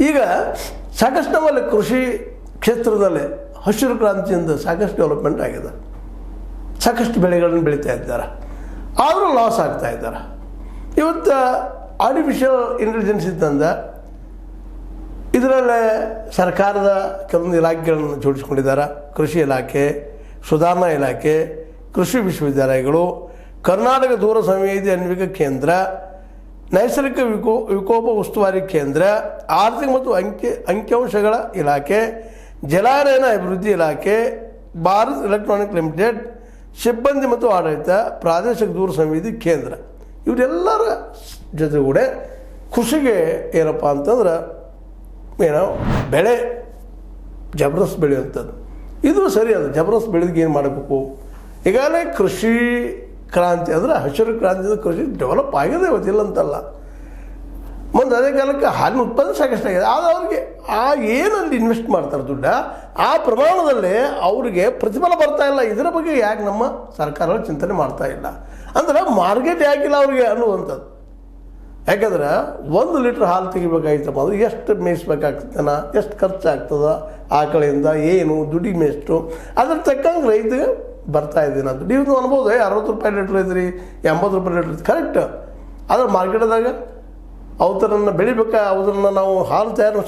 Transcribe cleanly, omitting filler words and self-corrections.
ಈಗ ಸಾಕಷ್ಟು ನಮ್ಮಲ್ಲಿ ಕೃಷಿ ಕ್ಷೇತ್ರದಲ್ಲಿ ಹಸಿರು ಕ್ರಾಂತಿಯಿಂದ ಸಾಕಷ್ಟು ಡೆವಲಪ್ಮೆಂಟ್ ಆಗಿದೆ, ಸಾಕಷ್ಟು ಬೆಳೆಗಳನ್ನು ಬೆಳೀತಾ ಇದ್ದಾರೆ, ಆದರೂ ಲಾಸ್ ಆಗ್ತಾ ಇದ್ದಾರೆ. ಇವತ್ತು ಆರ್ಟಿಫಿಷಿಯಲ್ ಇಂಟೆಲಿಜೆನ್ಸ್ ಇದ್ದಂದ ಇದರಲ್ಲೇ ಸರ್ಕಾರದ ಕೆಲವೊಂದು ಇಲಾಖೆಗಳನ್ನು ಜೋಡಿಸ್ಕೊಂಡಿದ್ದಾರೆ. ಕೃಷಿ ಇಲಾಖೆ, ಸುಧಾರಣಾ ಇಲಾಖೆ, ಕೃಷಿ ವಿಶ್ವವಿದ್ಯಾಲಯಗಳು, ಕರ್ನಾಟಕ ದೂರ ಸಂವೇದಿ ಅನ್ವೇಷಕ ಕೇಂದ್ರ, ನೈಸರ್ಗಿಕ ವಿಕೋಪ ಉಸ್ತುವಾರಿ ಕೇಂದ್ರ, ಆರ್ಥಿಕ ಮತ್ತು ಅಂಕಿಅಂಶಗಳ ಇಲಾಖೆ, ಜಲಾನಯನ ಅಭಿವೃದ್ಧಿ ಇಲಾಖೆ, ಭಾರತ್ ಎಲೆಕ್ಟ್ರಾನಿಕ್ ಲಿಮಿಟೆಡ್, ಸಿಬ್ಬಂದಿ ಮತ್ತು ಆಡಳಿತ, ಪ್ರಾದೇಶಿಕ ದೂರ ಸಂವೇದಿ ಕೇಂದ್ರ, ಇವರೆಲ್ಲರ ಜೊತೆಗೂಡೆ ಕೃಷಿಗೆ ಏನಪ್ಪ ಅಂತಂದ್ರೆ ಬೆಳೆ ಜಬರ್ದಸ್ತ್ ಬೆಳೆಯುವಂಥದ್ದು. ಇದು ಸರಿ, ಅದು ಜಬರ್ದಸ್ತ್ ಬೆಳೆದಿಗೆ ಏನು ಮಾಡಬೇಕು? ಈಗಾಗಲೇ ಕೃಷಿ ಕ್ರಾಂತಿ ಅಂದರೆ ಹಸಿರು ಕ್ರಾಂತಿಯಿಂದ ಕೃಷಿ ಡೆವಲಪ್ ಆಗಿದೆ, ಇವತ್ತಿಲ್ಲ ಅಂತಲ್ಲ. ಮುಂದೆ ಅದೇ ಕಾಲಕ್ಕೆ ಹಾಲಿನ ಉತ್ಪಾದನೆ ಸಾಕಷ್ಟು ಆಗಿದೆ. ಆದರೆ ಅವ್ರಿಗೆ ಏನಲ್ಲಿ ಇನ್ವೆಸ್ಟ್ ಮಾಡ್ತಾರೆ ದುಡ್ಡ, ಆ ಪ್ರಮಾಣದಲ್ಲಿ ಅವರಿಗೆ ಪ್ರತಿಫಲ ಬರ್ತಾ ಇಲ್ಲ. ಇದರ ಬಗ್ಗೆ ಯಾಕೆ ನಮ್ಮ ಸರ್ಕಾರಗಳು ಚಿಂತನೆ ಮಾಡ್ತಾ ಇಲ್ಲ ಅಂದ್ರೆ ಮಾರ್ಕೆಟ್ ಯಾಕಿಲ್ಲ ಅವ್ರಿಗೆ ಅನ್ನುವಂಥದ್ದು. ಯಾಕಂದ್ರೆ 1 ಲೀಟ್ರ್ ಹಾಲು ತೆಗಿಬೇಕಾಯ್ತಪ್ಪ ಅಂದ್ರೆ ಎಷ್ಟು ಮೇಯಿಸ್ಬೇಕಾಗ್ತದನ, ಎಷ್ಟು ಖರ್ಚಾಗ್ತದ, ಆಕಳಿಂದ ಏನು ದುಡ್ಡಿಗೆ ಎಷ್ಟು, ಅದ್ರ ತಕ್ಕಂಗೆ ರೈತಗೆ ಬರ್ತಾ ಇದ್ದೀನಿ ಅಂತ ನೀವು ಅನ್ಬೋದು. 60 ರೂಪಾಯಿ ಲೀಟ್ರ್ ಐತ್ರಿ, 80 ರೂಪಾಯಿ ಲೀಟ್ರ್ ಐತಿ, ಕರೆಕ್ಟ್. ಆದರೆ ಮಾರ್ಕೆಟ್ದಾಗ ಅವತರನ್ನು ಬೆಳಿಬೇಕಾ, ಅವರನ್ನು ನಾವು ಹಾಲು ತಯಾರು